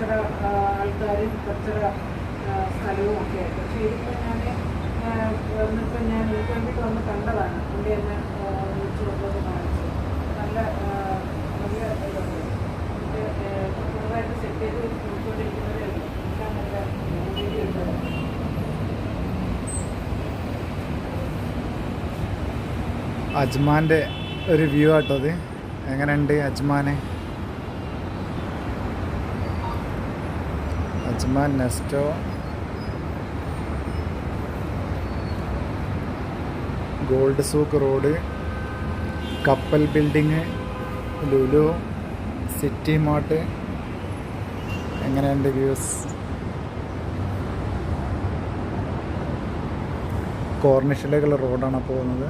കച്ചട ആൾക്കാരും കച്ചട സ്ഥലവും ഒക്കെ ആയിട്ട്. പക്ഷേ ഇതിപ്പോൾ വന്നിപ്പോൾ ഞാൻ എനിക്ക് വേണ്ടിയിട്ട് വന്ന് കണ്ടതാണ്. പുള്ളി എന്നെ വിളിച്ചു കൊണ്ടത് കാണിച്ചു. നല്ല നല്ല ഇതുണ്ട്. പുതുതായിട്ട് സെറ്റ് ചെയ്ത് നോക്കിക്കൊണ്ടിരിക്കുന്നതേ ഉള്ളൂ. എല്ലാം നല്ല രീതിയുണ്ട്. അജ്മാൻ്റെ ഒരു വ്യൂ ആട്ടോ അത്. എങ്ങനെയുണ്ട് Ajman Nesto. Gold souk road, കപ്പൽ ബിൽഡിങ്, ലുലു, സിറ്റി മാർട്ട്. എങ്ങനെയുണ്ട് വ്യൂസ്? കോർണിഷിലേക്കുള്ള റോഡാണ് പോകുന്നത്.